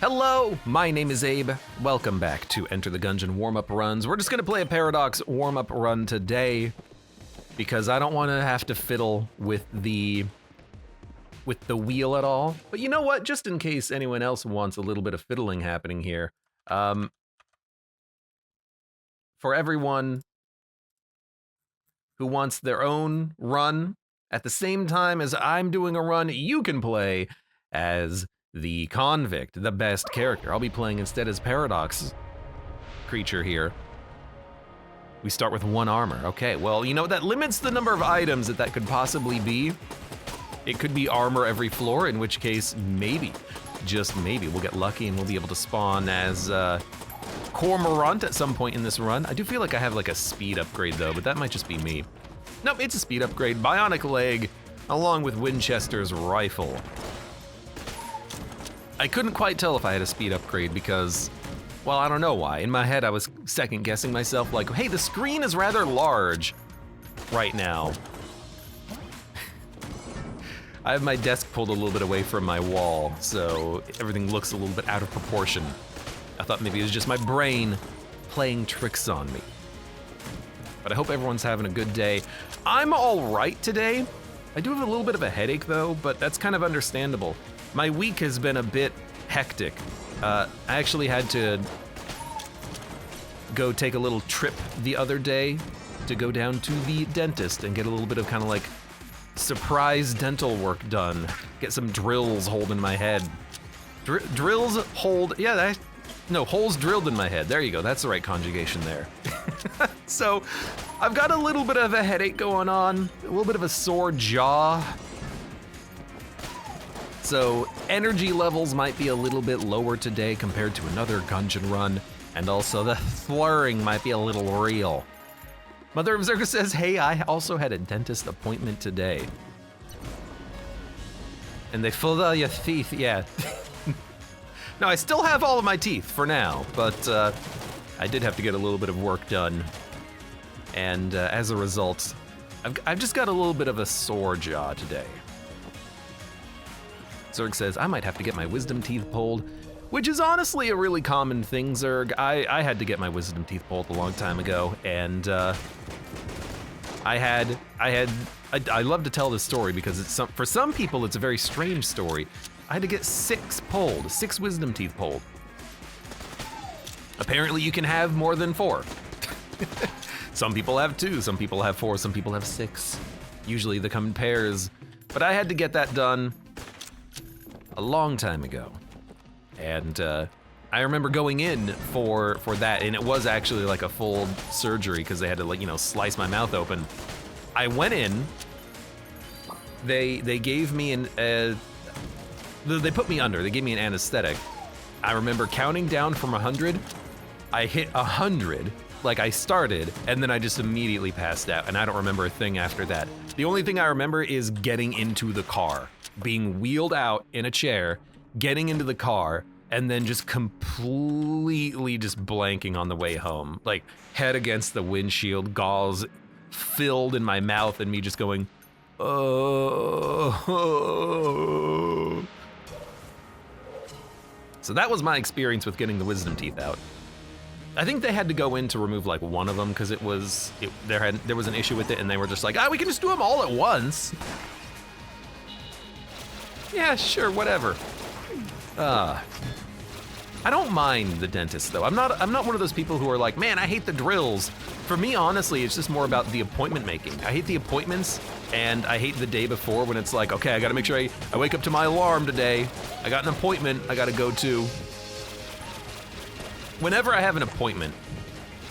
Hello, my name is Abe. Welcome back to Enter the Gungeon warm-up runs. We're just gonna play a Paradox warm-up run today because I don't wanna have to fiddle with the wheel at all. But you know what, just in case anyone else wants a little bit of fiddling happening here, for everyone who wants their own run at the same time as I'm doing a run, you can play as the convict, the best character. I'll be playing instead as Paradox creature here. We start with 1 armor. Okay, well, you know, that limits the number of items that could possibly be. It could be armor every floor, in which case, maybe, just maybe, we'll get lucky and we'll be able to spawn as Cormorant at some point in this run. I do feel like I have like a speed upgrade though, but that might just be me. Nope, it's a speed upgrade. Bionic leg, along with Winchester's rifle. I couldn't quite tell if I had a speed upgrade because, well, I don't know why. In my head, I was second guessing myself like, hey, the screen is rather large right now. I have my desk pulled a little bit away from my wall, so everything looks a little bit out of proportion. I thought maybe it was just my brain playing tricks on me. But I hope everyone's having a good day. I'm all right today. I do have a little bit of a headache though, but that's kind of understandable. My week has been a bit hectic. I actually had to go take a little trip the other day to go down to the dentist and get a little bit of kind of like surprise dental work done. Get some drills holding my head. Drills hold, yeah, no, holes drilled in my head. There you go, that's the right conjugation there. So, I've got a little bit of a headache going on, a little bit of a sore jaw. So, energy levels might be a little bit lower today compared to another Gungeon run, and also the slurring might be a little real. Mother of Zerga says, hey, I also had a dentist appointment today. And they filled all your teeth, yeah. No, I still have all of my teeth for now, but I did have to get a little bit of work done. And as a result, I've just got a little bit of a sore jaw today. Zerg says, I might have to get my wisdom teeth pulled, which is honestly a really common thing, Zerg. I had to get my wisdom teeth pulled a long time ago, and I love to tell this story because for some people it's a very strange story. I had to get 6 pulled, 6 wisdom teeth pulled. Apparently you can have more than 4. Some people have 2, some people have 4, some people have 6. Usually they come in pairs, but I had to get that done a long time ago. And I remember going in for that, and it was actually like a full surgery because they had to, like, you know, slice my mouth open. I went in, they gave me they put me under, they gave me an anesthetic. I remember counting down from 100, I hit 100, like I started, and then I just immediately passed out, and I don't remember a thing after that. The only thing I remember is getting into the car, being wheeled out in a chair, getting into the car, and then just completely just blanking on the way home. Like, head against the windshield, gauze filled in my mouth, and me just going, oh. So that was my experience with getting the wisdom teeth out. I think they had to go in to remove like one of them because there was an issue with it, and they were just like, we can just do them all at once. Yeah, sure, whatever. I don't mind the dentist though. I'm not one of those people who are like, man, I hate the drills. For me, honestly, it's just more about the appointment making. I hate the appointments, and I hate the day before when it's like, okay, I gotta make sure I wake up to my alarm today. I got an appointment I gotta go to. Whenever I have an appointment,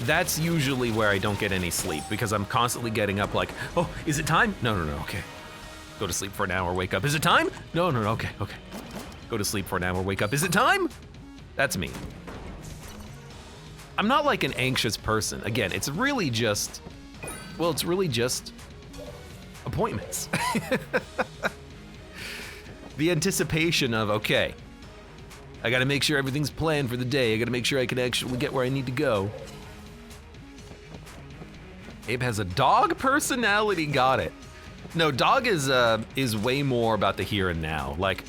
that's usually where I don't get any sleep because I'm constantly getting up like, oh, is it time? No, okay. Go to sleep for an hour, wake up. Is it time? No, okay. Go to sleep for an hour, wake up. Is it time? That's me. I'm not like an anxious person. Again, it's really just appointments. The anticipation of, okay, I gotta make sure everything's planned for the day. I gotta make sure I can actually get where I need to go. Abe has a dog personality, got it. No, dog is way more about the here and now. Like,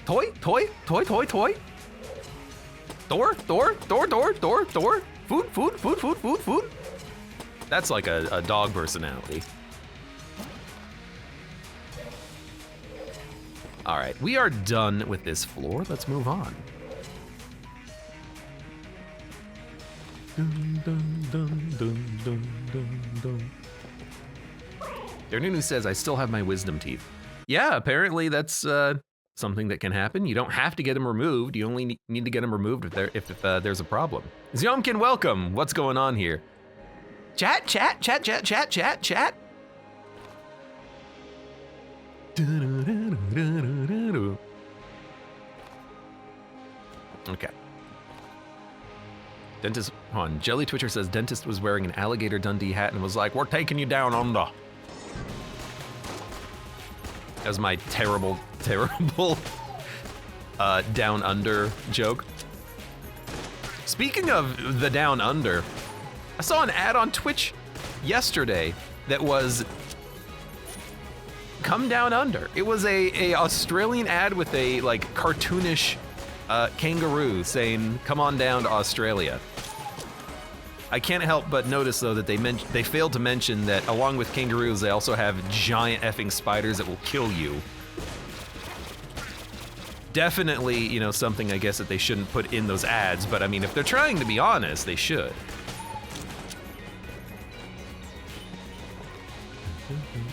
Toy. Door. Food. That's like a dog personality. All right, we are done with this floor. Let's move on. Darnunu says, I still have my wisdom teeth. Yeah, apparently that's something that can happen. You don't have to get them removed. You only need to get them removed if there's a problem. Zyomkin, welcome. What's going on here? Chat. Okay. Dentist, hold on. Jelly Twitcher says dentist was wearing an alligator Dundee hat and was like, we're taking you down under. That was my terrible down under joke. Speaking of the down under, I saw an ad on Twitch yesterday that was come down under. It was a Australian ad with a like cartoonish kangaroo saying, come on down to Australia. I can't help but notice though that they failed to mention that along with kangaroos, they also have giant effing spiders that will kill you. Definitely, you know, something I guess that they shouldn't put in those ads, but I mean, if they're trying to be honest, they should.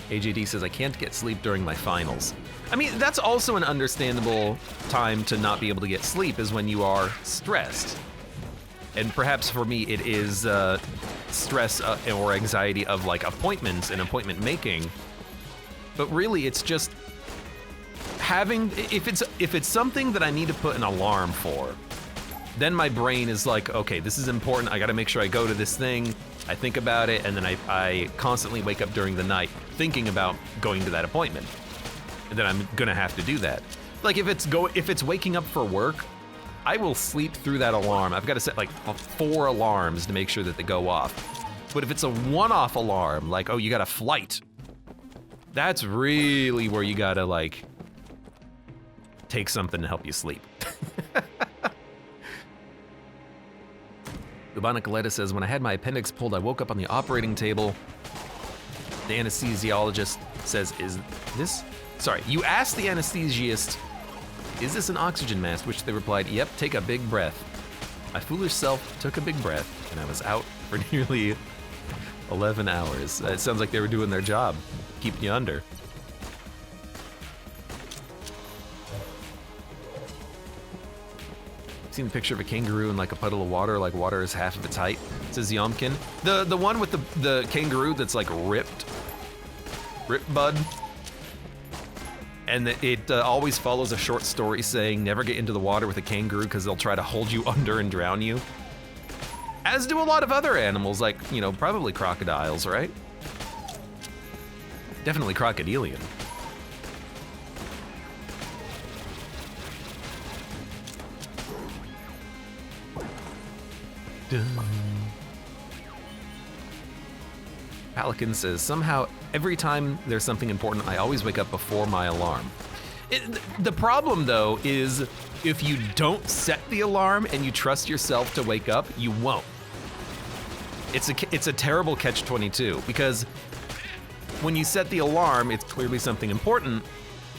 AJD says, I can't get sleep during my finals. I mean, that's also an understandable time to not be able to get sleep is when you are stressed. And perhaps for me, it is stress or anxiety of like appointments and appointment making. But really, it's just having, if it's something that I need to put an alarm for, then my brain is like, okay, this is important. I gotta make sure I go to this thing. I think about it, and then I constantly wake up during the night thinking about going to that appointment. And then I'm gonna have to do that. Like if it's waking up for work, I will sleep through that alarm. I've got to set like 4 alarms to make sure that they go off. But if it's a one-off alarm, like, oh, you got a flight, that's really where you gotta like take something to help you sleep. Ubana Coletta says, when I had my appendix pulled, I woke up on the operating table. The anesthesiologist says, you asked the anesthesiast, is this an oxygen mask? Which they replied, yep, take a big breath. My foolish self took a big breath, and I was out for nearly 11 hours. It sounds like they were doing their job, keeping you under. Seen a picture of a kangaroo in like a puddle of water, like water is half of its height, says Yomkin. The one with the kangaroo that's like ripped bud. And it always follows a short story saying, never get into the water with a kangaroo because they'll try to hold you under and drown you. As do a lot of other animals, like, you know, probably crocodiles, right? Definitely crocodilian. Pelican says, somehow every time there's something important, I always wake up before my alarm. The problem though is if you don't set the alarm and you trust yourself to wake up, you won't. It's a terrible catch-22 because when you set the alarm, it's clearly something important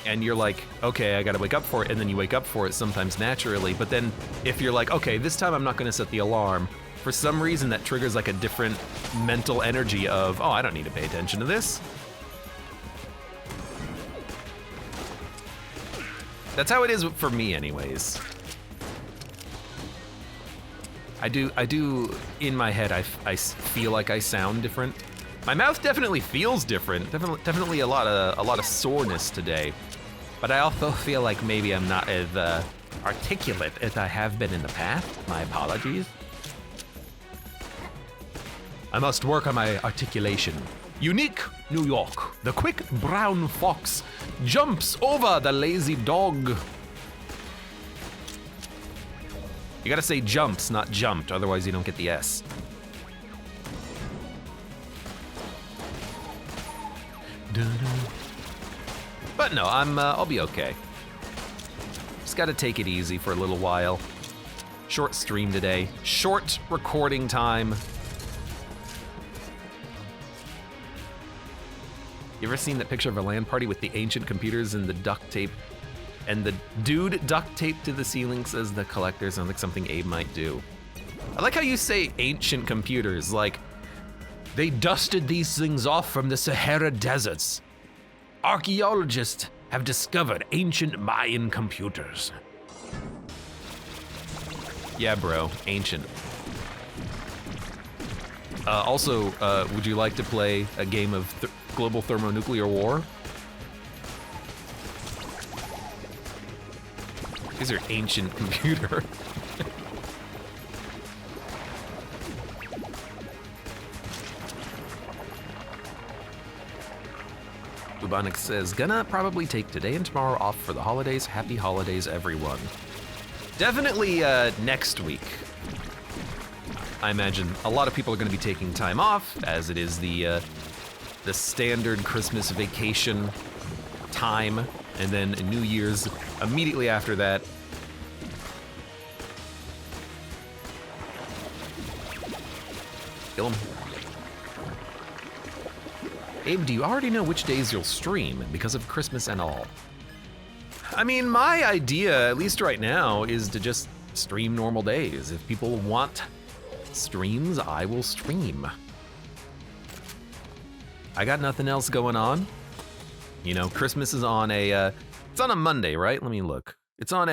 and you're like, okay, I gotta wake up for it, and then you wake up for it sometimes naturally, but then if you're like, okay, this time I'm not gonna set the alarm, for some reason that triggers like a different mental energy of, oh, I don't need to pay attention to this. That's how it is for me anyways. I do in my head, I feel like I sound different. My mouth definitely feels different, definitely a lot of soreness today. But I also feel like maybe I'm not as articulate as I have been in the past. My apologies. I must work on my articulation. Unique New York. The quick brown fox jumps over the lazy dog. You gotta say jumps, not jumped, otherwise you don't get the S. But no, I'll be okay. gotta take it easy for a little while. Short stream today. Short recording time. You ever seen that picture of a LAN party with the ancient computers and the duct tape? And the dude duct taped to the ceiling says the collector. Sounds like something Abe might do. I like how you say ancient computers, like they dusted these things off from the Sahara deserts. Archaeologists have discovered ancient Mayan computers. Yeah, bro, ancient. Also, would you like to play a game of global thermonuclear war? These are ancient computer. Bubonic says, gonna probably take today and tomorrow off for the holidays. Happy holidays, everyone. Definitely next week. I imagine a lot of people are gonna be taking time off, as it is the standard Christmas vacation time, and then New Year's immediately after that. Kill him. Abe, do you already know which days you'll stream because of Christmas and all? I mean, my idea, at least right now, is to just stream normal days. If people want streams, I will stream. I got nothing else going on. You know, Christmas is on it's on a Monday, right? Let me look. It's on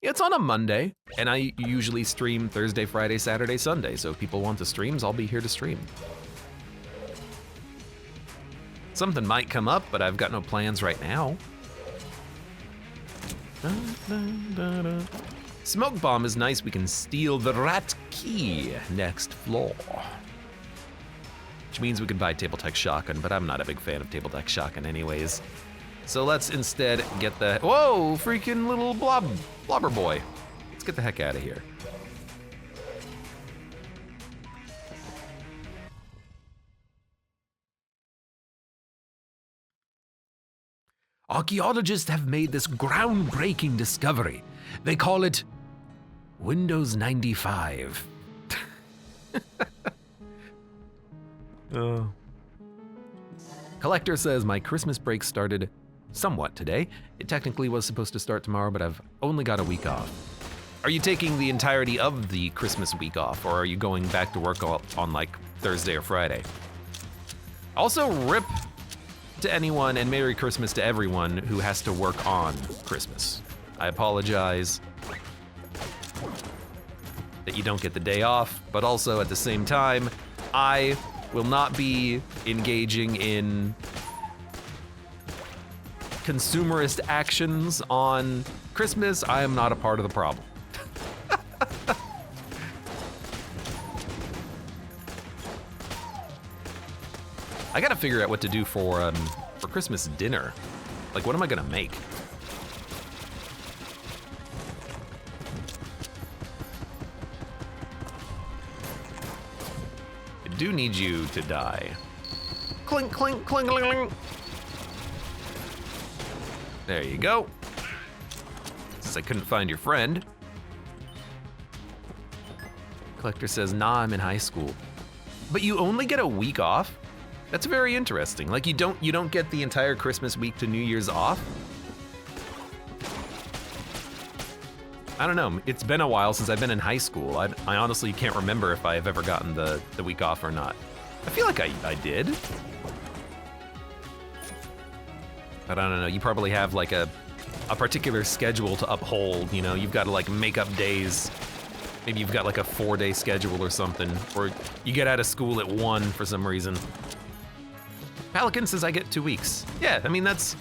it's on a Monday, and I usually stream Thursday, Friday, Saturday, Sunday. So if people want the streams, I'll be here to stream. Something might come up, but I've got no plans right now. Smoke bomb is nice. We can steal the rat key next floor. Which means we can buy table tech shotgun, but I'm not a big fan of table tech shotgun anyways. So let's instead get the, whoa, freaking little blobber boy. Let's get the heck out of here. Archaeologists have made this groundbreaking discovery. They call it Windows 95. Collector says my Christmas break started somewhat today. It technically was supposed to start tomorrow, but I've only got a week off. Are you taking the entirety of the Christmas week off, or are you going back to work on like Thursday or Friday? Also, RIP to anyone and Merry Christmas to everyone who has to work on Christmas. I apologize that you don't get the day off, but also at the same time, I will not be engaging in consumerist actions on Christmas. I am not a part of the problem. I gotta figure out what to do for Christmas dinner. Like, what am I gonna make? I do need you to die. Clink, clink, clink, clink, clink. There you go. Since I couldn't find your friend. Collector says, nah, I'm in high school. But you only get a week off? That's very interesting. Like, you don't get the entire Christmas week to New Year's off? I don't know. It's been a while since I've been in high school. I honestly can't remember if I've ever gotten the week off or not. I feel like I did. But I don't know. You probably have like a particular schedule to uphold. You know, you've got to like make up days. Maybe you've got like a 4-day schedule or something, or you get out of school at 1 for some reason. Pelican says I get 2 weeks. Yeah, I mean, that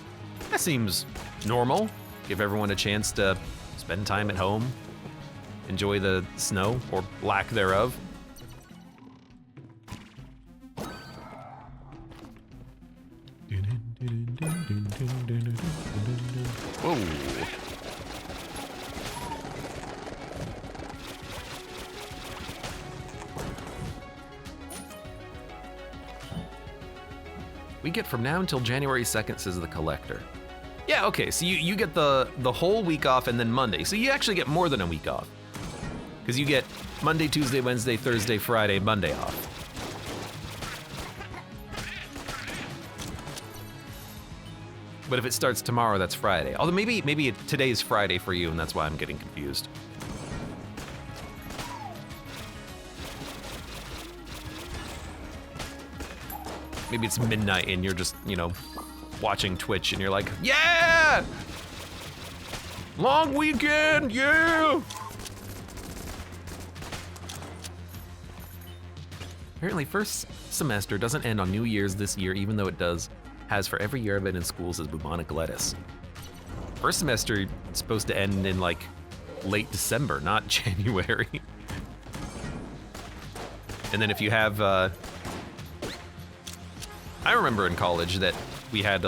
seems normal. Give everyone a chance to spend time at home, enjoy the snow, or lack thereof. Whoa. We get from now until January 2nd, says the collector. Yeah, okay, so you get the whole week off and then Monday. So you actually get more than a week off. Because you get Monday, Tuesday, Wednesday, Thursday, Friday, Monday off. But if it starts tomorrow, that's Friday. Although maybe today's Friday for you, and that's why I'm getting confused. Maybe it's midnight and you're just, you know, watching Twitch and you're like, yeah! Long weekend, yeah! Apparently first semester doesn't end on New Year's this year, even though it has for every year I've been in school since bubonic lettuce. First semester is supposed to end in like late December, not January. And then if you have, I remember in college that we had,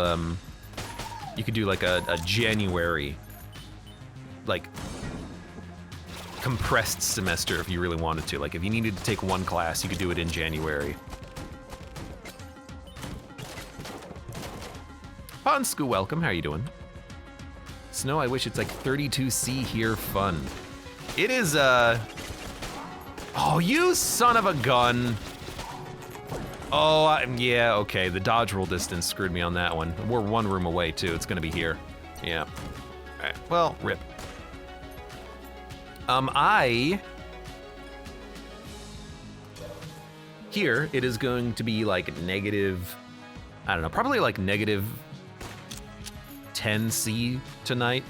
you could do like a January, like compressed semester if you really wanted to. Like if you needed to take one class, you could do it in January. Ponsku, welcome. How are you doing? Snow, I wish it's like 32C here fun. It is, oh, you son of a gun. Oh, yeah, okay. The dodge roll distance screwed me on that one. We're one room away, too. It's gonna be here. Yeah. All right, well, rip. Here, it is going to be like negative, I don't know, probably like negative 10C tonight.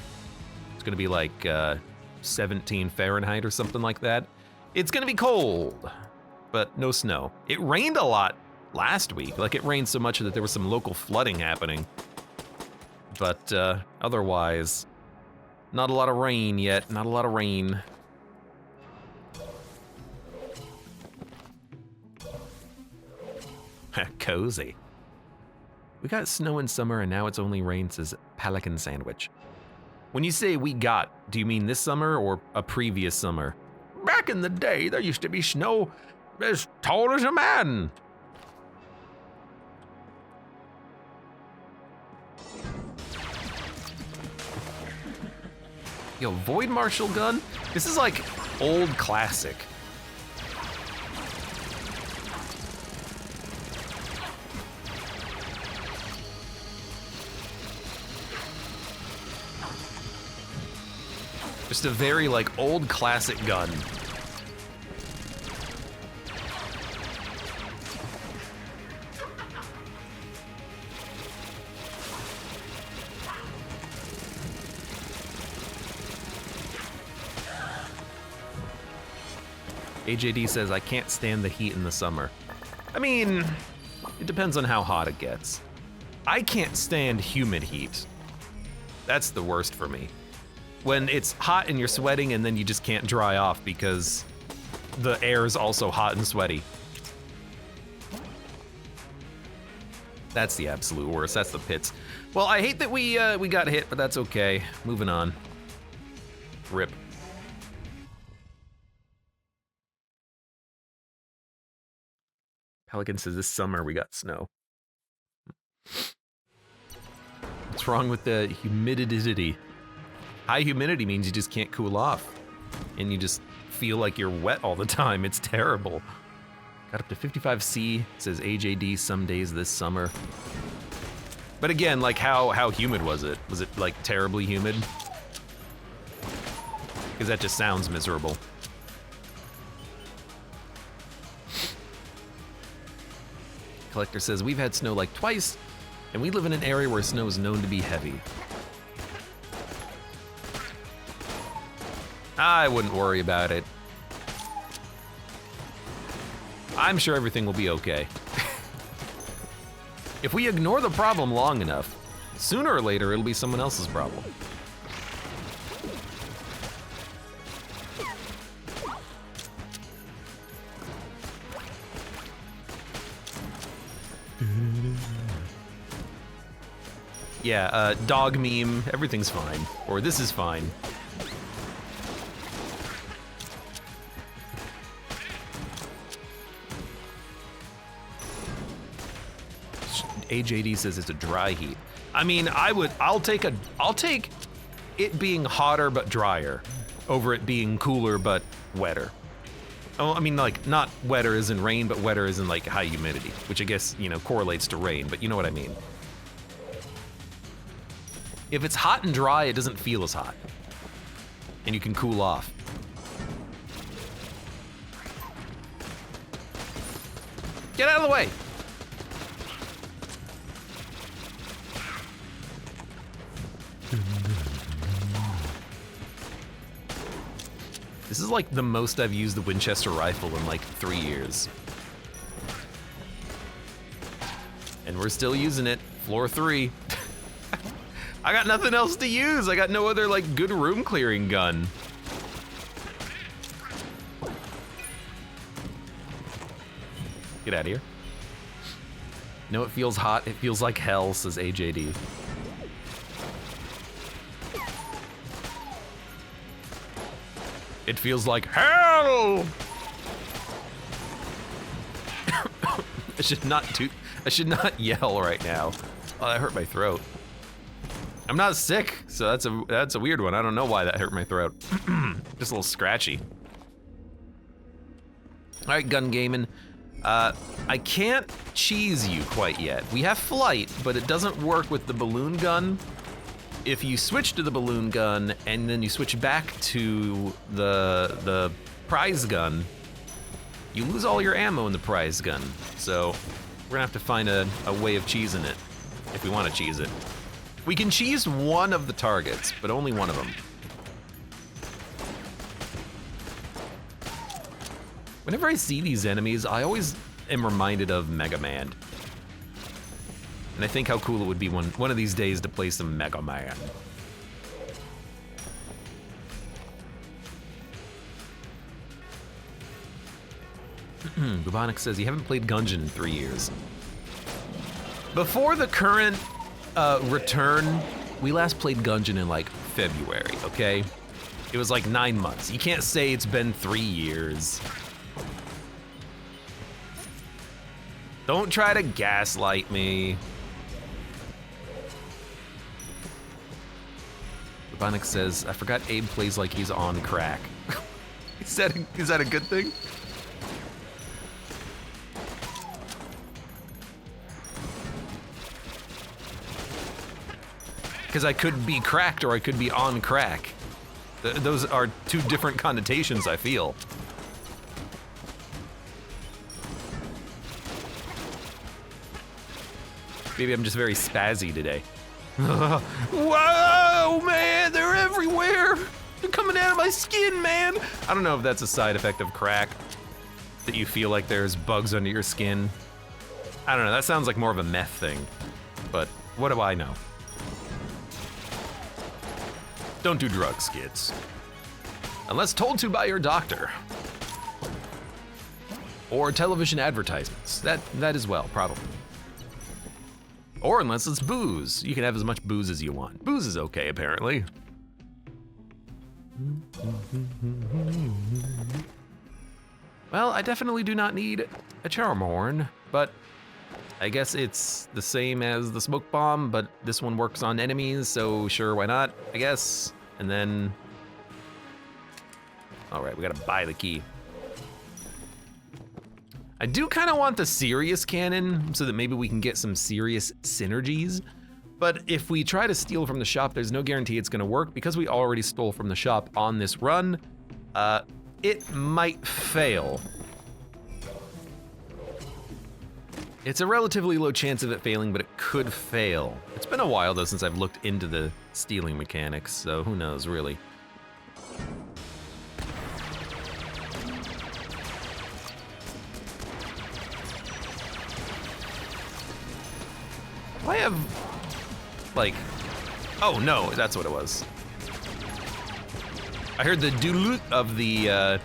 It's gonna be like 17 Fahrenheit or something like that. It's gonna be cold, but no snow. It rained a lot last week. Like it rained so much that there was some local flooding happening. But otherwise, not a lot of rain yet, not a lot of rain. Cozy. We got snow in summer and now it's only rain, says Pelican Sandwich. When you say we got, do you mean this summer or a previous summer? Back in the day, there used to be snow as tall as a man. Yo, Void Marshal gun? This is like old classic. Just a very like old classic gun. AJD says, I can't stand the heat in the summer. I mean, it depends on how hot it gets. I can't stand humid heat. That's the worst for me. When it's hot and you're sweating and then you just can't dry off because the air is also hot and sweaty. That's the absolute worst, that's the pits. Well, I hate that we got hit, but that's okay. Moving on. Rip. Pelican says this summer we got snow. What's wrong with the humidity? High humidity means you just can't cool off. And you just feel like you're wet all the time. It's terrible. Got up to 55C, says AJD some days this summer. But again, like how humid was it? Was it like terribly humid? Because that just sounds miserable. Collector says, we've had snow like twice, and we live in an area where snow is known to be heavy. I wouldn't worry about it. I'm sure everything will be okay. If we ignore the problem long enough, sooner or later it'll be someone else's problem. Yeah, dog meme, everything's fine. Or this is fine. AJD says it's a dry heat. I mean, I'll take it being hotter but drier over it being cooler but wetter. Oh, I mean, like, not wetter as in rain, but wetter as in like high humidity, which I guess, you know, correlates to rain, but you know what I mean. If it's hot and dry, it doesn't feel as hot. And you can cool off. Get out of the way! This is like the most I've used the Winchester rifle in like 3 years. And we're still using it, floor 3. I got nothing else to use. I got no other like good room clearing gun. Get out of here. No, it feels hot. It feels like hell, says AJD. It feels like hell! I should not yell right now. Oh, that hurt my throat. I'm not sick, so that's a weird one. I don't know why that hurt my throat. Just a little scratchy. All right, gun gaming. I can't cheese you quite yet. We have flight, but it doesn't work with the balloon gun. If you switch to the balloon gun and then you switch back to the prize gun, you lose all your ammo in the prize gun. So we're gonna have to find a way of cheesing it if we want to cheese it. We can cheese one of the targets, but only one of them. Whenever I see these enemies, I always am reminded of Mega Man. And I think how cool it would be one of these days to play some Mega Man. Bubonic says, you haven't played Gungeon in 3 years. Before the current return, we last played Gungeon in like February, okay? It was like 9 months. You can't say it's been 3 years. Don't try to gaslight me. Bubonic says, I forgot Abe plays like he's on crack. Is that a good thing? Because I could be cracked or I could be on crack. Those are two different connotations, I feel. Maybe I'm just very spazzy today. Whoa, man, they're everywhere. They're coming out of my skin, man. I don't know if that's a side effect of crack, that you feel like there's bugs under your skin. I don't know, that sounds like more of a meth thing, but what do I know? Don't do drugs, kids. Unless told to by your doctor. Or television advertisements, that as well, probably. Or unless it's booze. You can have as much booze as you want. Booze is okay, apparently. Well, I definitely do not need a charm horn, but I guess it's the same as the smoke bomb, but this one works on enemies, so sure, why not, I guess. And then, all right, we gotta buy the key. I do kind of want the serious cannon so that maybe we can get some serious synergies. But if we try to steal from the shop, there's no guarantee it's gonna work because we already stole from the shop on this run. It might fail. It's a relatively low chance of it failing, but it could fail. It's been a while though since I've looked into the stealing mechanics, so who knows really. I have, like, oh no, that's what it was. I heard the doot of the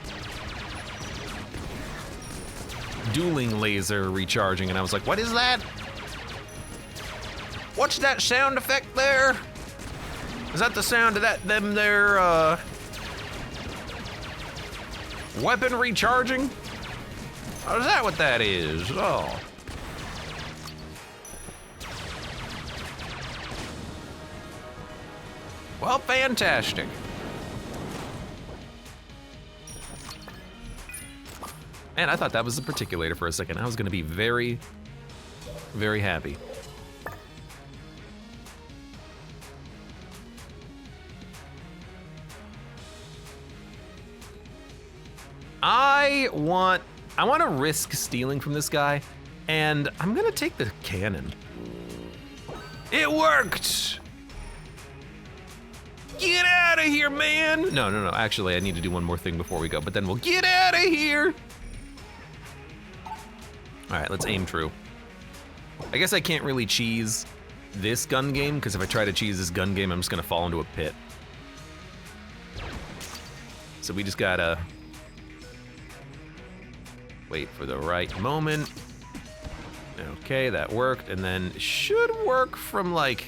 dueling laser recharging, and I was like, what is that? What's that sound effect there? Is that the sound of them there, weapon recharging? Oh, is that what that is? Oh. Well, fantastic. Man, I thought that was the particulator for a second. I was gonna be very, very happy. I want to risk stealing from this guy, and I'm gonna take the cannon. It worked! Get out of here, man! No, actually I need to do one more thing before we go, but then we'll get out of here! All right, let's aim true. I guess I can't really cheese this gun game, because if I try to cheese this gun game, I'm just gonna fall into a pit. So we just gotta wait for the right moment. Okay, that worked, and then it should work from like,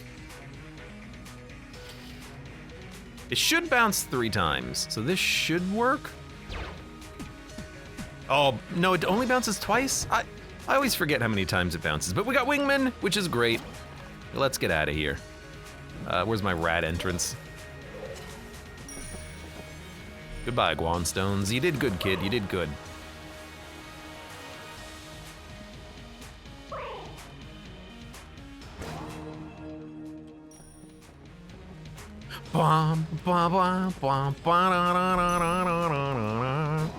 it should bounce 3 times, so this should work. Oh, no, it only bounces twice? I always forget how many times it bounces, but we got wingman, which is great. Let's get out of here. Where's my rat entrance? Goodbye, Guanstones. You did good, kid, you did good. Bum, bum, bum, bum, ba, da, da, da, da, da, da, da.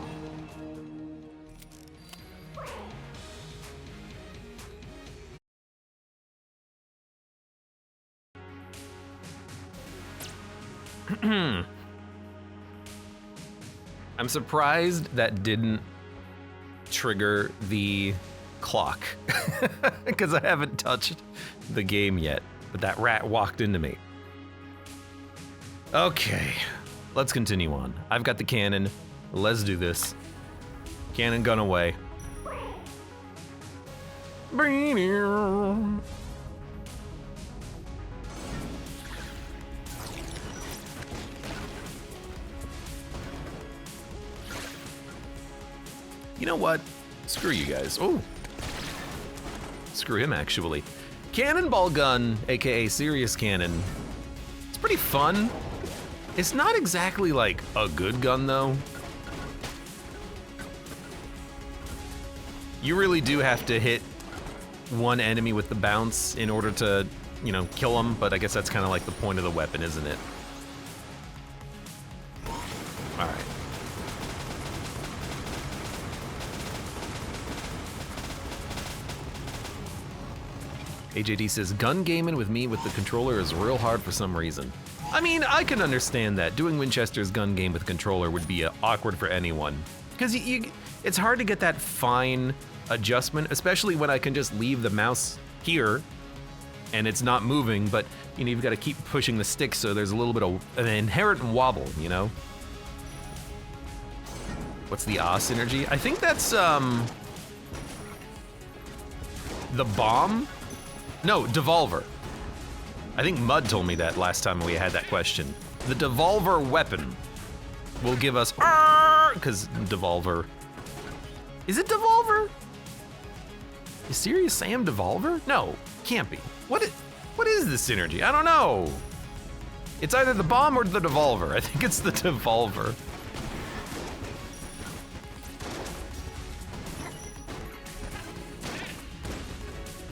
I'm surprised that didn't trigger the clock, because I haven't touched the game yet, but that rat walked into me. Okay, let's continue on. I've got the cannon. Let's do this. Cannon gun away. You know what? Screw you guys. Oh, screw him actually. Cannonball gun, aka serious cannon. It's pretty fun. It's not exactly like a good gun though. You really do have to hit one enemy with the bounce in order to, you know, kill them, but I guess that's kind of like the point of the weapon, isn't it? All right. AJD says, gun gaming with me with the controller is real hard for some reason. I mean, I can understand that. Doing Winchester's gun game with controller would be awkward for anyone. Because it's hard to get that fine adjustment, especially when I can just leave the mouse here and it's not moving, but you know, you've got to keep pushing the stick, so there's a little bit of an inherent wobble, you know? What's the synergy? I think that's, the bomb? No, devolver. I think Mud told me that last time we had that question. The devolver weapon will give us, because devolver. Is it devolver? Is Serious Sam devolver? No, can't be. What is the synergy? I don't know. It's either the bomb or the devolver. I think it's the devolver.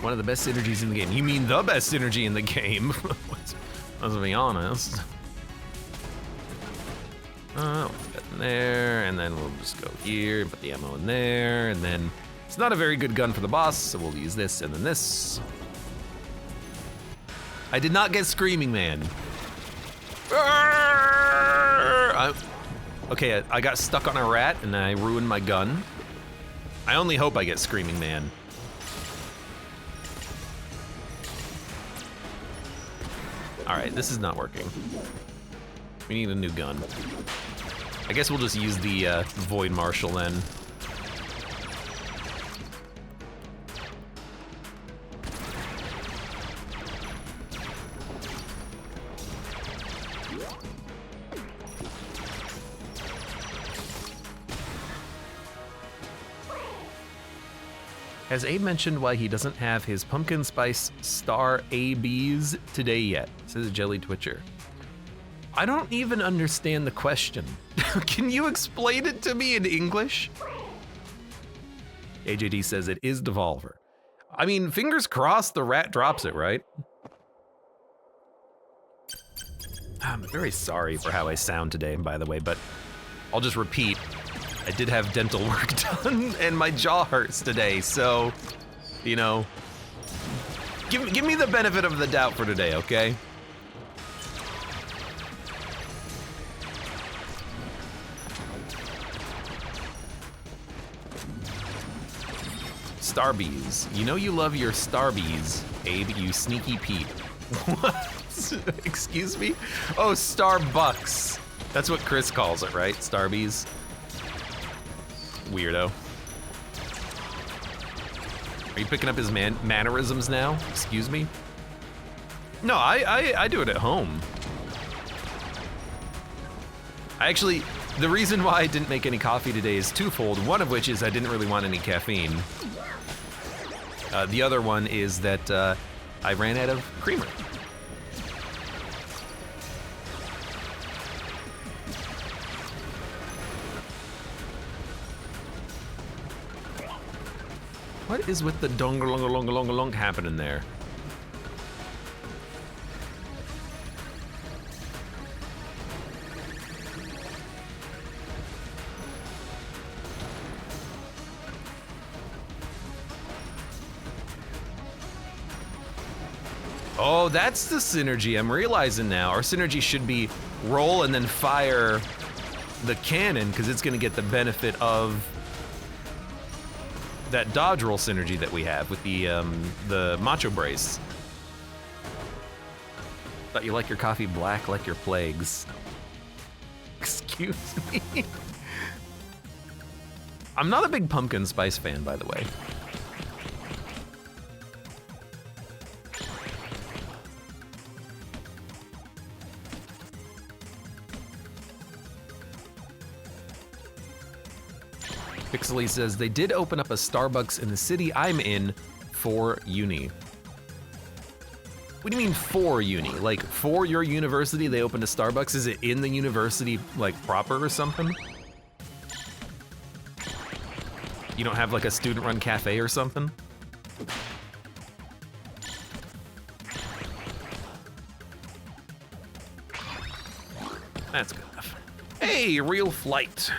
One of the best synergies in the game. You mean the best synergy in the game? Let's be honest. Put that in there, and then we'll just go here and put the ammo in there, and then it's not a very good gun for the boss, so we'll use this and then this. I did not get Screaming Man. Okay, I got stuck on a rat and I ruined my gun. I only hope I get Screaming Man. All right, this is not working. We need a new gun. I guess we'll just use the Void Marshal then. Has Abe mentioned why he doesn't have his Pumpkin Spice Star ABs today yet? Says Jelly Twitcher. I don't even understand the question. Can you explain it to me in English? AJD says it is Devolver. I mean, fingers crossed the rat drops it, right? I'm very sorry for how I sound today, by the way, but I'll just repeat. I did have dental work done and my jaw hurts today, so, you know, give me the benefit of the doubt for today, okay? Starbies. You know you love your Starbies, Abe, you sneaky Pete. What? Excuse me? Oh, Starbucks. That's what Chris calls it, right? Starbies. Weirdo. Are you picking up his mannerisms now? Excuse me? No, I do it at home. The reason why I didn't make any coffee today is twofold. One of which is I didn't really want any caffeine. The other one is that I ran out of creamer. What is with the dongalongalongalongalong happening there? Oh, that's the synergy I'm realizing now. Our synergy should be roll and then fire the cannon, because it's gonna get the benefit of that dodge roll synergy that we have with the macho brace. Thought you like your coffee black like your plagues. Excuse me. I'm not a big pumpkin spice fan, by the way. Pixely says they did open up a Starbucks in the city I'm in for uni. What do you mean for uni? Like for your university they opened a Starbucks? Is it in the university like proper or something? You don't have like a student-run cafe or something? That's good enough. Hey, real flight.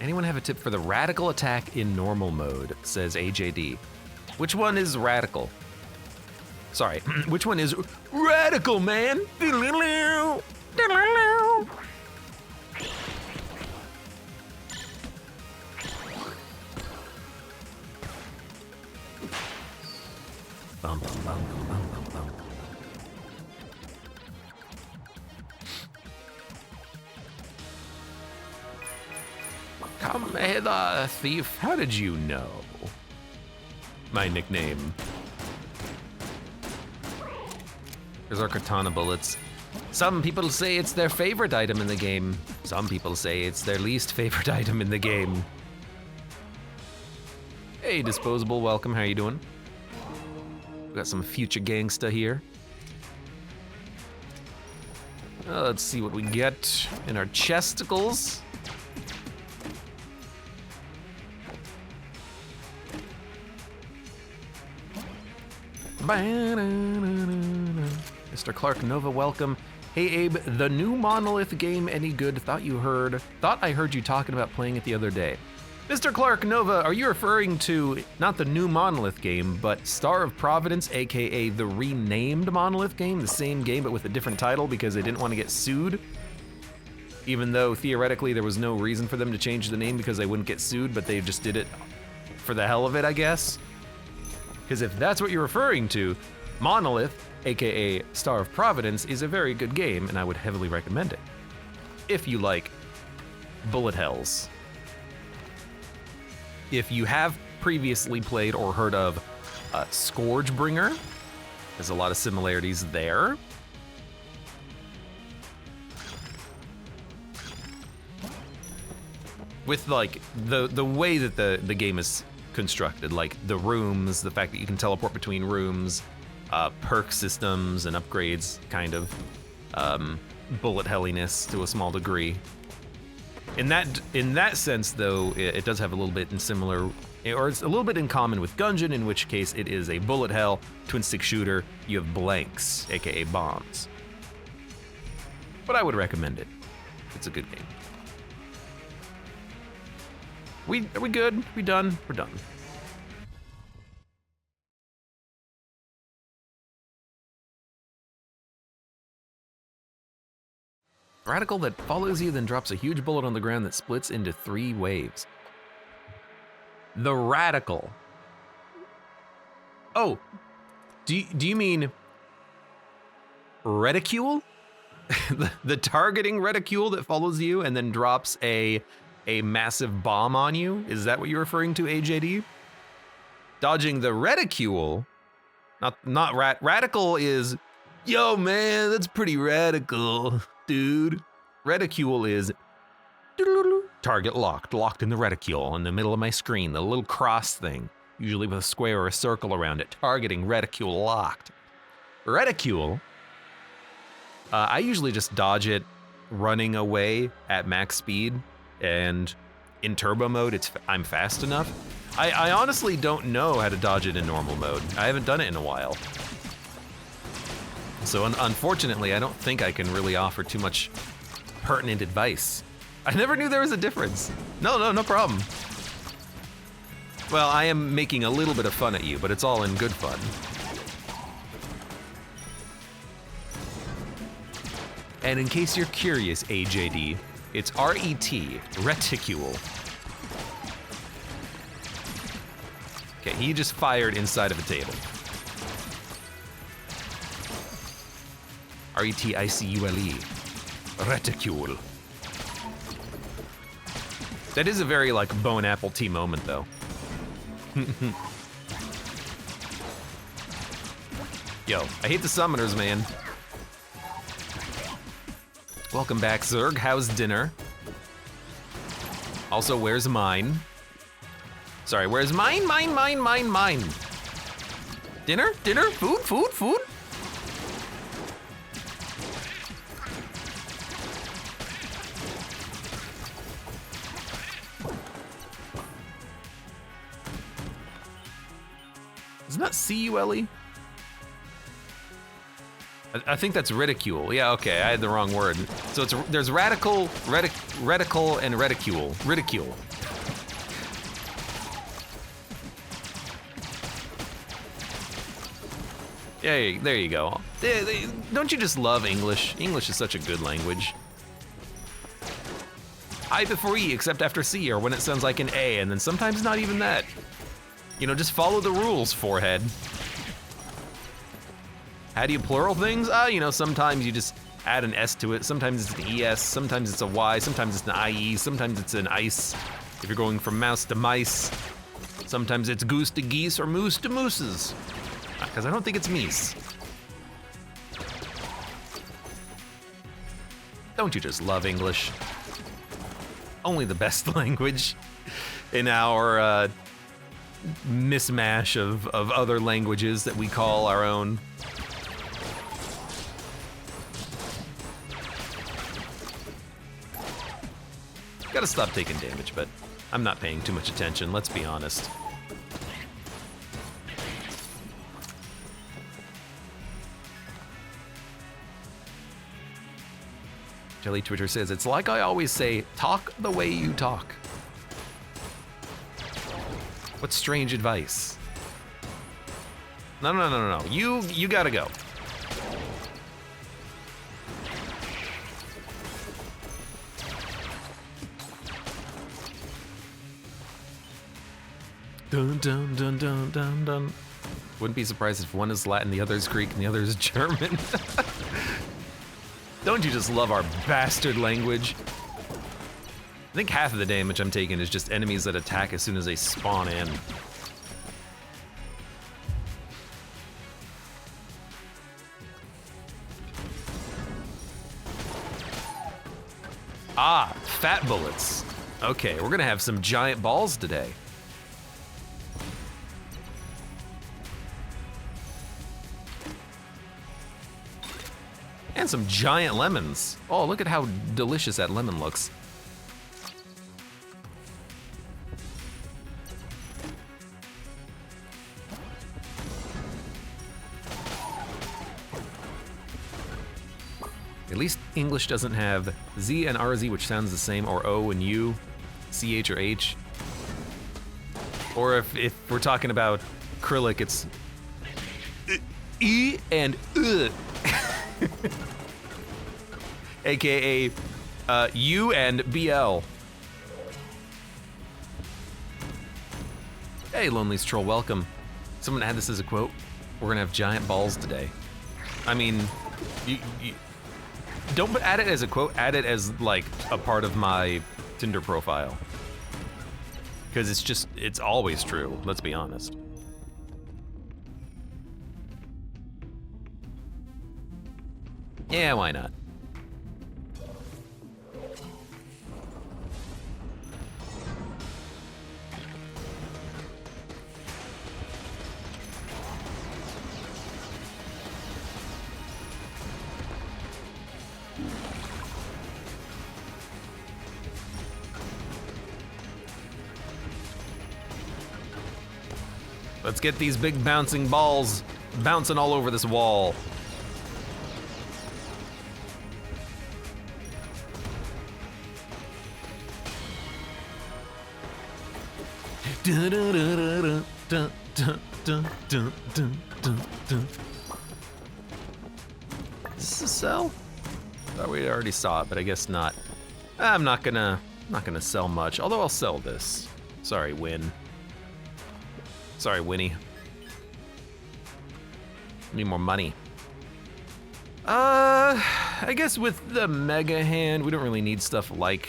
Anyone have a tip for the radical attack in normal mode, says AJD. Which one is radical? Sorry, which one is radical, man? Bum, bum, bum, bum, bum, bum. Come hither, thief. How did you know my nickname? Here's our katana bullets. Some people say it's their favorite item in the game. Some people say it's their least favorite item in the game. Hey, Disposable, welcome. How you doing? We got some future gangsta here. Let's see what we get in our chesticles. Mr. Clark Nova, welcome. Hey Abe, the new Monolith game any good? Thought I heard you talking about playing it the other day. Mr. Clark Nova, are you referring to not the new Monolith game, but Star of Providence, aka the renamed Monolith game, the same game but with a different title because they didn't want to get sued? Even though theoretically there was no reason for them to change the name because they wouldn't get sued, but they just did it for the hell of it, I guess? Because if that's what you're referring to, Monolith, aka Star of Providence, is a very good game, and I would heavily recommend it. If you like bullet hells. If you have previously played or heard of Scourgebringer, there's a lot of similarities there. with like the way that the game is constructed, like the rooms, the fact that you can teleport between rooms, perk systems and upgrades, kind of, bullet helliness to a small degree. In that sense, though, it does have a little bit in similar, or it's a little bit in common with Gungeon, in which case it is a bullet hell twin stick shooter. You have blanks, aka bombs. But I would recommend it. It's a good game. Are we good? We done? We're done. Radical that follows you, then drops a huge bullet on the ground that splits into 3 waves. The Radical. Oh, do you mean reticule? the targeting reticule that follows you and then drops a massive bomb on you? Is that what you're referring to, AJD? Dodging the reticule, not radical is, yo man, that's pretty radical, dude. Reticule is target locked in the reticule in the middle of my screen, the little cross thing, usually with a square or a circle around it, targeting reticule locked. Reticule, I usually just dodge it running away at max speed, and in turbo mode, I'm fast enough. I honestly don't know how to dodge it in normal mode. I haven't done it in a while. So unfortunately, I don't think I can really offer too much pertinent advice. I never knew there was a difference. No problem. Well, I am making a little bit of fun at you, but it's all in good fun. And in case you're curious, AJD, it's R-E-T, reticule. Okay, he just fired inside of a table. R-E-T-I-C-U-L-E, reticule. That is a very, like, bow and apple tea moment, though. Yo, I hate the summoners, man. Welcome back, Zerg. How's dinner? Also, where's mine? Sorry, where's mine? Mine. Dinner? Food? Isn't that C-U-L-E? I think that's ridicule. Yeah, okay, I had the wrong word. So there's radical, reticle, and reticule. Ridicule. Yeah, there you go. Don't you just love English? English is such a good language. I before E, except after C, or when it sounds like an A, and then sometimes not even that. You know, just follow the rules, forehead. How do you plural things? You know, sometimes you just add an S to it. Sometimes it's an ES, sometimes it's a Y, sometimes it's an IE, sometimes it's an ICE. If you're going from mouse to mice. Sometimes it's goose to geese or moose to mooses. Because I don't think it's meese. Don't you just love English? Only the best language in our mismatch of other languages that we call our own. Gotta stop taking damage, but I'm not paying too much attention, let's be honest. Jelly Twitter says, it's like I always say, talk the way you talk. What strange advice. No. You gotta go. Dun. Wouldn't be surprised if one is Latin, the other is Greek, and the other is German. Don't you just love our bastard language? I think half of the damage I'm taking is just enemies that attack as soon as they spawn in. Ah, fat bullets. Okay, we're gonna have some giant balls today. And some giant lemons. Oh, look at how delicious that lemon looks. At least English doesn't have Z and RZ, which sounds the same, or O and U, CH or H. Or if we're talking about acrylic, it's E and AKA U and BL. Hey, Lonely's Troll, welcome. Someone add this as a quote. We're gonna have giant balls today. I mean, you don't add it as a quote, add it as like a part of my Tinder profile. Because it's always true, let's be honest. Yeah, why not? Let's get these big bouncing balls bouncing all over this wall. Is this a sell? Thought we already saw it, but I guess not. I'm not gonna sell much, although I'll sell this. Sorry, Win. Sorry, Winnie. Need more money. I guess with the Mega Hand, we don't really need stuff like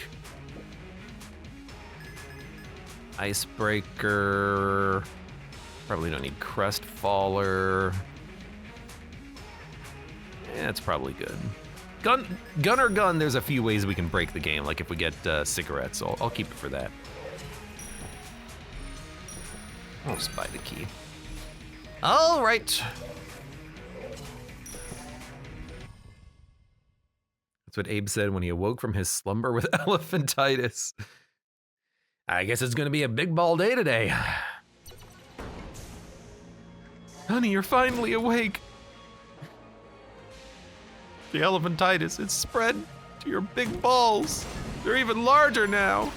Icebreaker. Probably don't need Crestfaller. Yeah, it's probably good. Gun or gun, there's a few ways we can break the game, like if we get cigarettes, so I'll keep it for that. I'll just buy the key. All right. That's what Abe said when he awoke from his slumber with elephantitis. I guess it's gonna be a big ball day today. Honey, you're finally awake. The elephantitis, it's spread to your big balls. They're even larger now.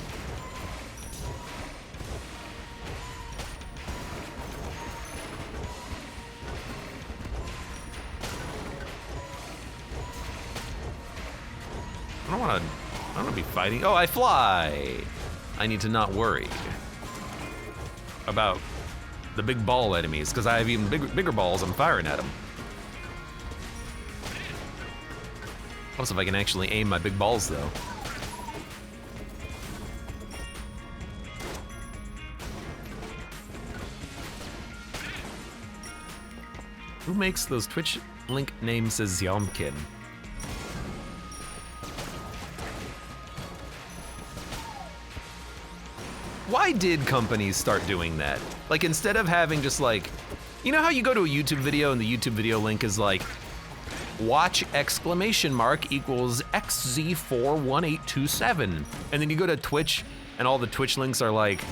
I don't wanna be fighting. Oh, I fly. I need to not worry about the big ball enemies, because I have even bigger balls I'm firing at them. Also, if I can actually aim my big balls, though. Who makes those Twitch link names says Yomkin? Why did companies start doing that? Like, instead of having just like, you know how you go to a YouTube video and the YouTube video link is like, watch exclamation mark equals XZ41827. And then you go to Twitch and all the Twitch links are like,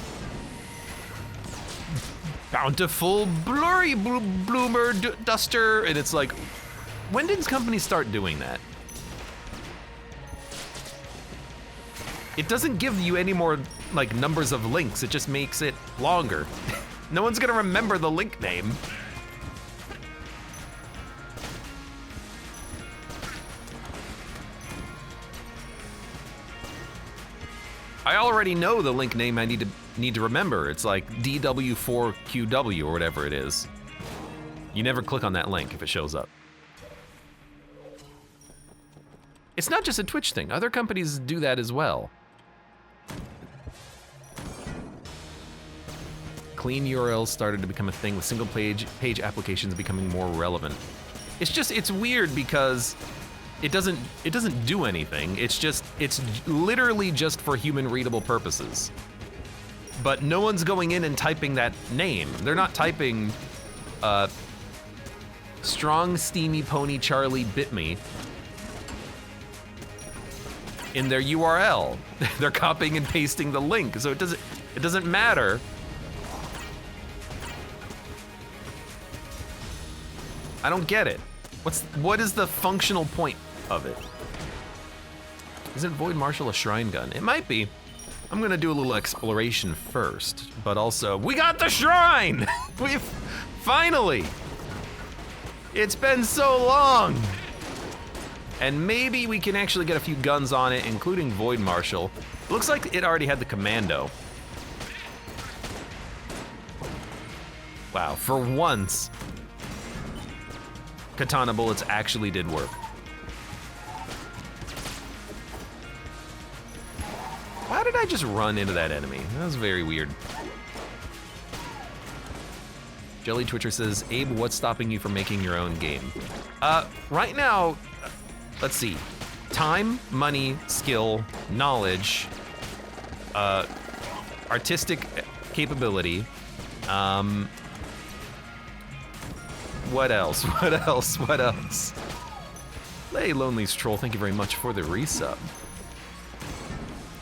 bountiful blurry bloomer duster. And it's like, when did companies start doing that? It doesn't give you any more like numbers of links, it just makes it longer. No one's gonna remember the link name. I already know the link name I need to remember. It's like DW4QW or whatever it is. You never click on that link if it shows up. It's not just a Twitch thing, other companies do that as well. Clean URLs started to become a thing with single page applications becoming more relevant. It's weird because it doesn't do anything. It's literally just for human readable purposes. But no one's going in and typing that name. They're not typing strong steamy pony Charlie bit me in their URL. They're copying and pasting the link, so it doesn't matter. I don't get it. What is the functional point of it? Isn't Void Marshal a shrine gun? It might be. I'm gonna do a little exploration first, but also, we got the shrine! We've finally! It's been so long! And maybe we can actually get a few guns on it, including Void Marshal. Looks like it already had the commando. Wow, for once, katana bullets actually did work. Why did I just run into that enemy? That was very weird. Jelly Twitcher says, Abe, what's stopping you from making your own game? Right now, let's see. Time, money, skill, knowledge, artistic capability. What else? What else? What else? Hey, Lonely's Troll, thank you very much for the resub.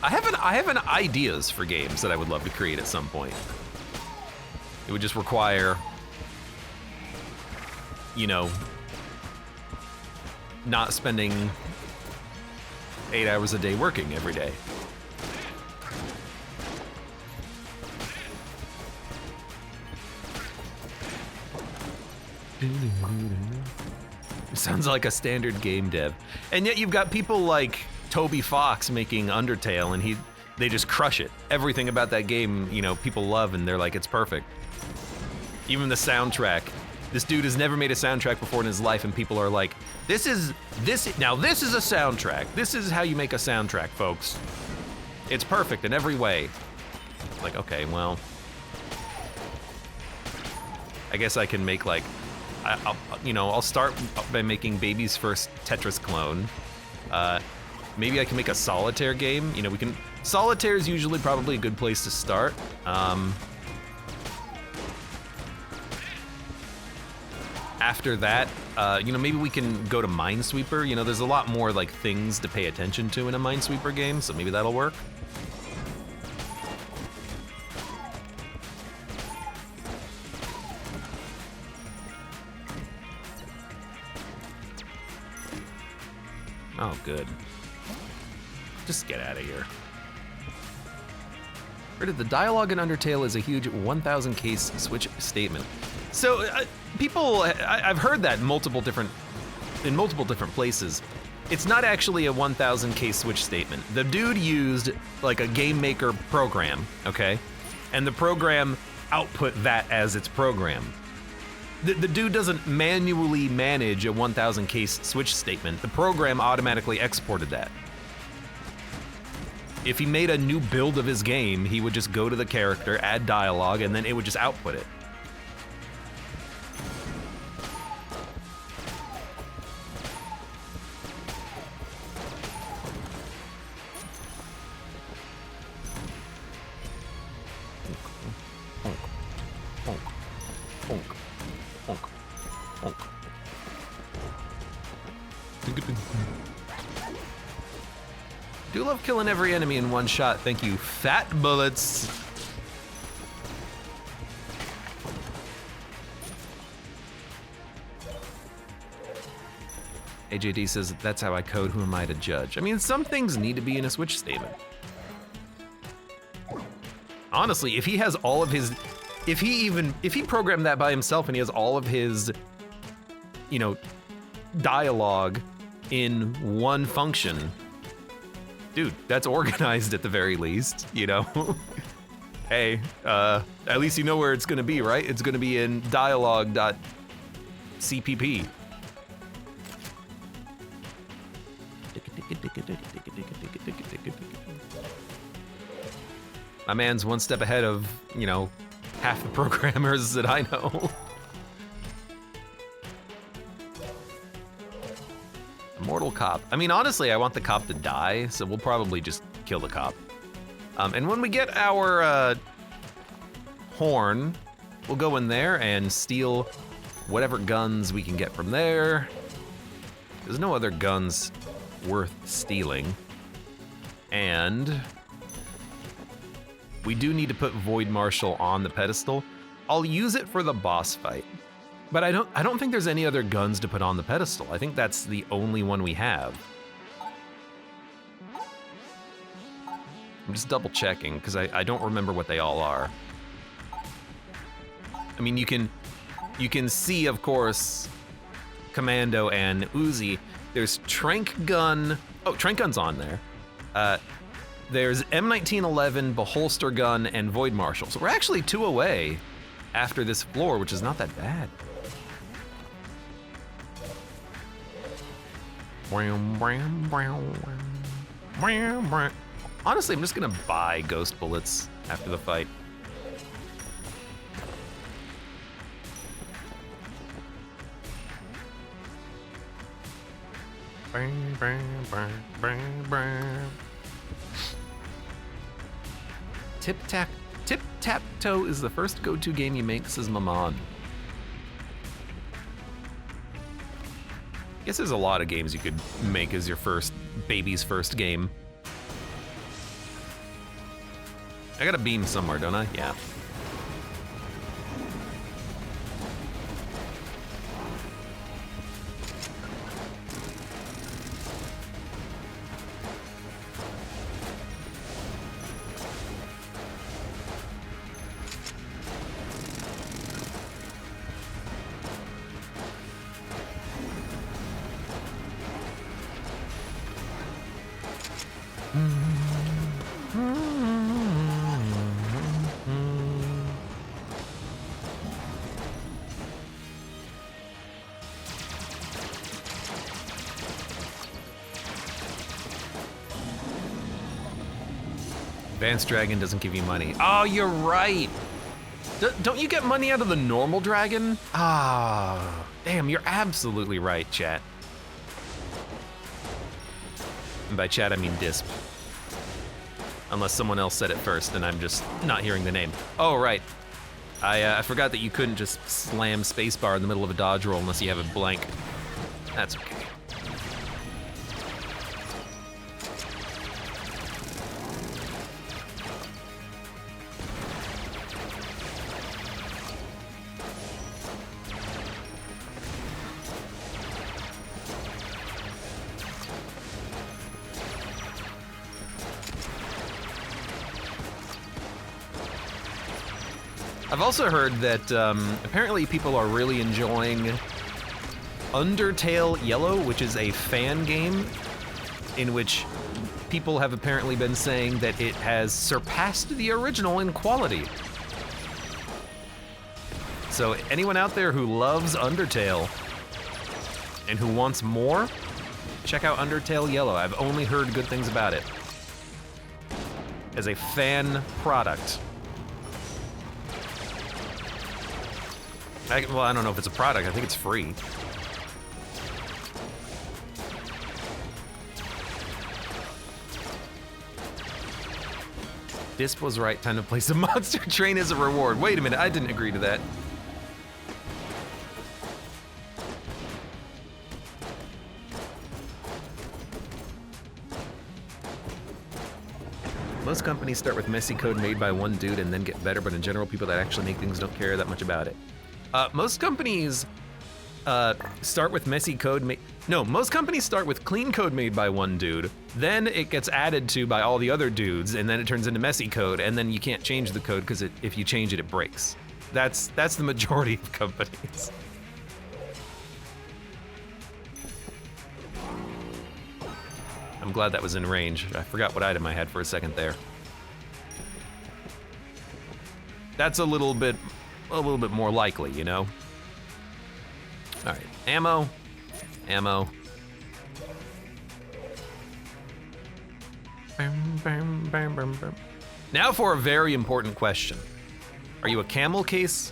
I have an ideas for games that I would love to create at some point. It would just require, you know, not spending 8 hours a day working every day. It sounds like a standard game dev. And yet you've got people like Toby Fox making Undertale, and they just crush it. Everything about that game, you know, people love, and they're like, it's perfect. Even the soundtrack. This dude has never made a soundtrack before in his life, and people are like, this is a soundtrack. This is how you make a soundtrack, folks. It's perfect in every way. Like, okay, well, I guess I can make like, I'll start by making Baby's first Tetris clone. Maybe I can make a solitaire game. You know, solitaire is usually probably a good place to start. After that, maybe we can go to Minesweeper. You know, there's a lot more like things to pay attention to in a Minesweeper game, so maybe that'll work. Oh, good. Just get out of here. The dialogue in Undertale is a huge 1,000 case switch statement. So I've heard that in multiple different places. It's not actually a 1,000 case switch statement. The dude used like a game maker program, okay? And the program output that as its program. The dude doesn't manually manage a 1,000 case switch statement. The program automatically exported that. If he made a new build of his game, he would just go to the character, add dialogue, and then it would just output it. Do love killing every enemy in one shot. Thank you, Fat Bullets. AJD says, that's how I code, who am I to judge? I mean, some things need to be in a switch statement. Honestly, if he has all of his, if he programmed that by himself and he has all of his, you know, dialogue in one function, dude, that's organized at the very least, you know? Hey, at least you know where it's gonna be, right? It's gonna be in dialogue.cpp. My man's one step ahead of, you know, half the programmers that I know. Mortal cop. I mean, honestly, I want the cop to die, so we'll probably just kill the cop. And when we get our horn, we'll go in there and steal whatever guns we can get from there. There's no other guns worth stealing. And we do need to put Void Marshal on the pedestal. I'll use it for the boss fight. But I don't think there's any other guns to put on the pedestal. I think that's the only one we have. I'm just double checking because I don't remember what they all are. I mean, you can see, of course, Commando and Uzi. There's Trank Gun. Oh, Trank Gun's on there. There's M1911, Beholster Gun, and Void Marshal. So we're actually 2 away after this floor, which is not that bad. Honestly, I'm just gonna buy ghost bullets after the fight. Tip-Tap-Toe is the first go-to game you make, says Maman. Guess there's a lot of games you could make as your baby's first game. I got a beam somewhere, don't I? Yeah. Advanced Dragon doesn't give you money. Oh, you're right. Don't you get money out of the normal dragon? Ah, damn, you're absolutely right, chat. And by chat, I mean Disp. Unless someone else said it first and I'm just not hearing the name. Oh, right. I forgot that you couldn't just slam spacebar in the middle of a dodge roll unless you have a blank. That's okay. I've also heard that apparently people are really enjoying Undertale Yellow, which is a fan game in which people have apparently been saying that it has surpassed the original in quality. So anyone out there who loves Undertale and who wants more, check out Undertale Yellow. I've only heard good things about it as a fan product. Well, I don't know if it's a product. I think it's free. Disp was right. Time to place a monster train as a reward. Wait a minute. I didn't agree to that. Most companies start with messy code made by one dude and then get better, but in general, people that actually make things don't care that much about it. Most companies start with messy code most companies start with clean code made by one dude, then it gets added to by all the other dudes, and then it turns into messy code, and then you can't change the code because if you change it, it breaks. That's the majority of companies. I'm glad that was in range. I forgot what item I had for a second there. That's a little bit more likely, you know? All right, ammo. Now for a very important question. Are you a camel case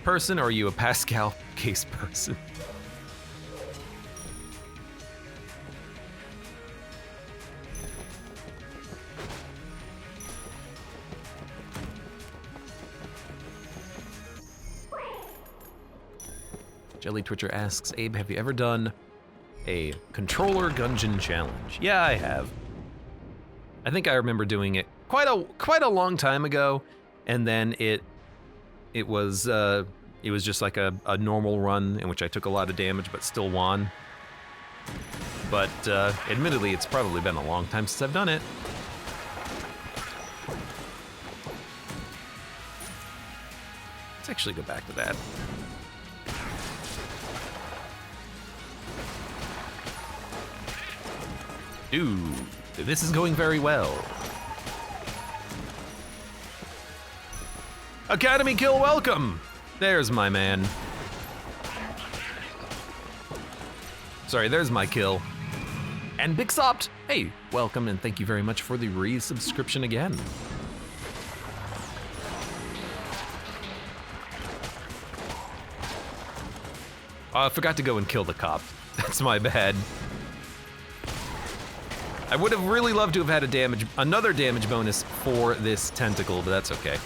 person or are you a Pascal case person? Jelly Twitcher asks, Abe, have you ever done a controller gungeon challenge? Yeah, I have. I think I remember doing it quite a long time ago, and then it was just like a normal run in which I took a lot of damage but still won. But admittedly, it's probably been a long time since I've done it. Let's actually go back to that. Dude, this is going very well. Academy kill, welcome! There's my man. Sorry, there's my kill. And Big Sopt, hey, welcome and thank you very much for the resubscription again. I forgot to go and kill the cop. That's my bad. I would have really loved to have had another damage bonus for this tentacle, but that's okay.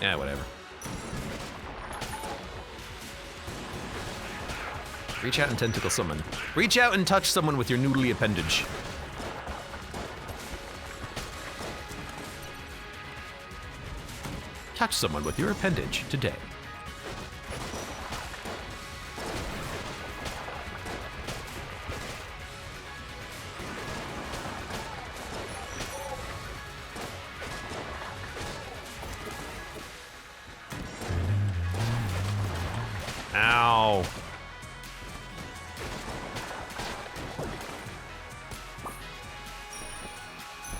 Yeah, whatever. Reach out and tentacle someone. Reach out and touch someone with your noodly appendage. Touch someone with your appendage today. Ow.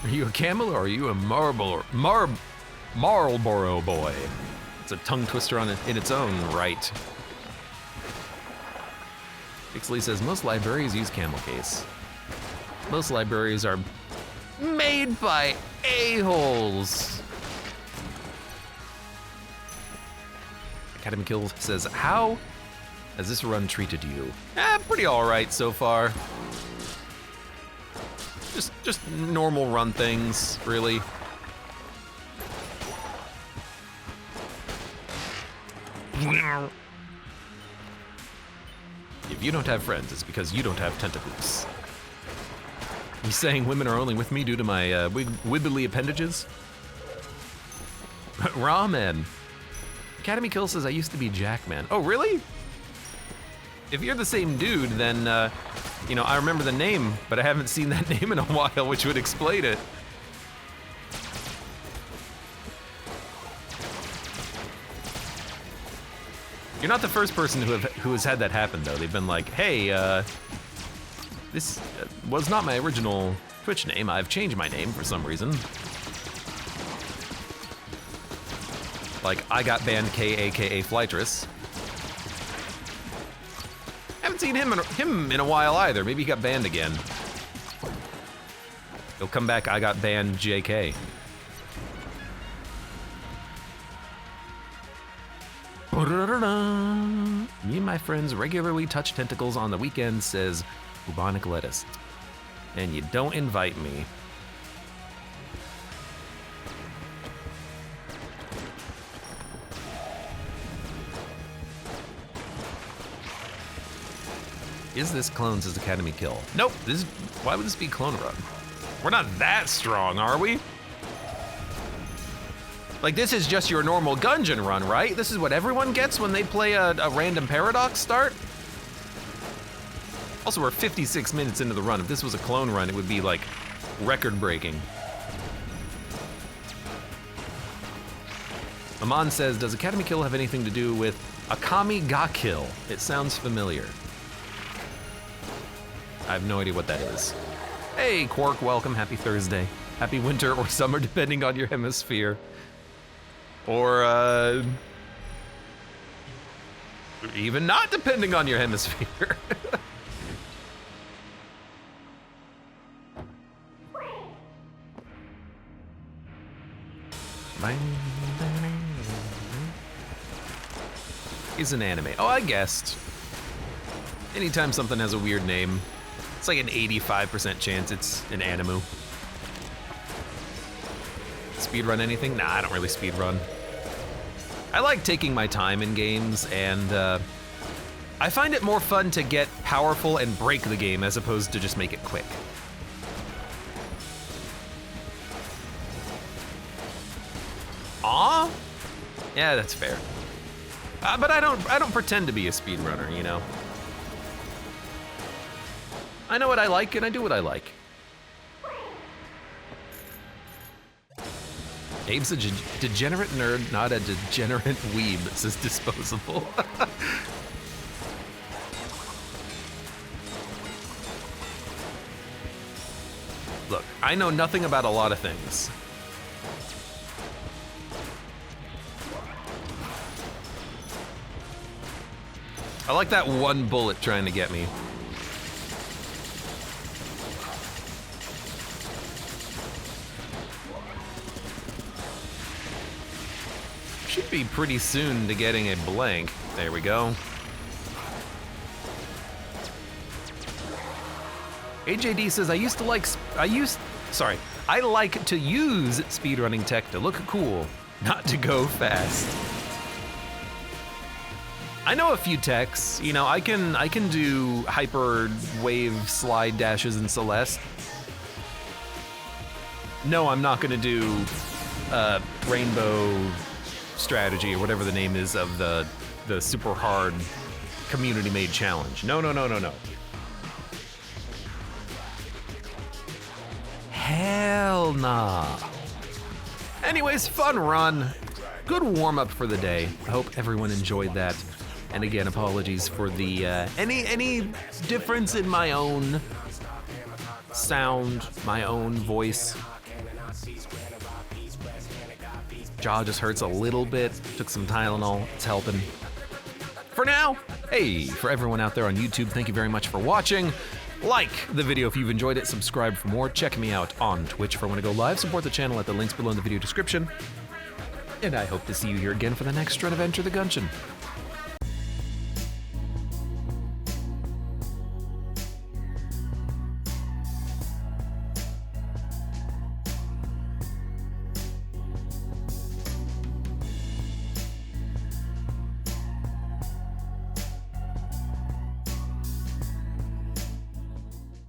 Are you a camel or are you a Marlboro boy? It's a tongue twister in its own right. Ixley says most libraries use camel case. Most libraries are made by a-holes. Academy Kill says, how has this run treated you? Pretty all right so far. Just normal run things, really. If you don't have friends, it's because you don't have tentacles. You saying women are only with me due to my wibbly appendages? Ramen. Academy Kill says I used to be Jackman. Oh, really? If you're the same dude, then, you know, I remember the name, but I haven't seen that name in a while, which would explain it. You're not the first person who has had that happen, though. They've been like, hey, this was not my original Twitch name. I've changed my name for some reason. Like, I got banned K, aka Flytress. Haven't seen him in a while either. Maybe he got banned again. He'll come back, I got banned JK. Me and my friends regularly touch tentacles on the weekends, says Bubonic Lettuce. And you don't invite me. Is this clones as Academy Kill? Nope, why would this be clone run? We're not that strong, are we? Like, this is just your normal Gungeon run, right? This is what everyone gets when they play a random Paradox start? Also, we're 56 minutes into the run. If this was a clone run, it would be, like, record-breaking. Aman says, does Academy Kill have anything to do with Akami Ga Kill? It sounds familiar. I have no idea what that is. Hey, Quark, welcome. Happy Thursday. Happy winter or summer, depending on your hemisphere. Or, even not depending on your hemisphere. Is an anime. Oh, I guessed. Anytime something has a weird name, it's like an 85% chance it's an anime. Speedrun anything? Nah, I don't really speedrun. I like taking my time in games, and I find it more fun to get powerful and break the game as opposed to just make it quick. Aw? Yeah, that's fair. But I don't pretend to be a speedrunner, you know? I know what I like and I do what I like. Abe's a degenerate nerd, not a degenerate weeb, says Disposable. Look, I know nothing about a lot of things. I like that one bullet trying to get me. Should be pretty soon to getting a blank. There we go. AJD says, I like to use speedrunning tech to look cool, not to go fast. I know a few techs, you know, I can do hyper wave slide dashes in Celeste. No, I'm not gonna do rainbow strategy or whatever the name is of the super hard community made challenge. No. Hell nah. Anyways, fun run. Good warm up for the day. I hope everyone enjoyed that. And again, apologies for the any difference in my own sound, my own voice. Jaw just hurts a little bit. Took some Tylenol, it's helping. For now, hey, for everyone out there on YouTube, thank you very much for watching. Like the video if you've enjoyed it, subscribe for more, check me out on Twitch if I want to go live, support the channel at the links below in the video description. And I hope to see you here again for the next run of Enter the Gungeon.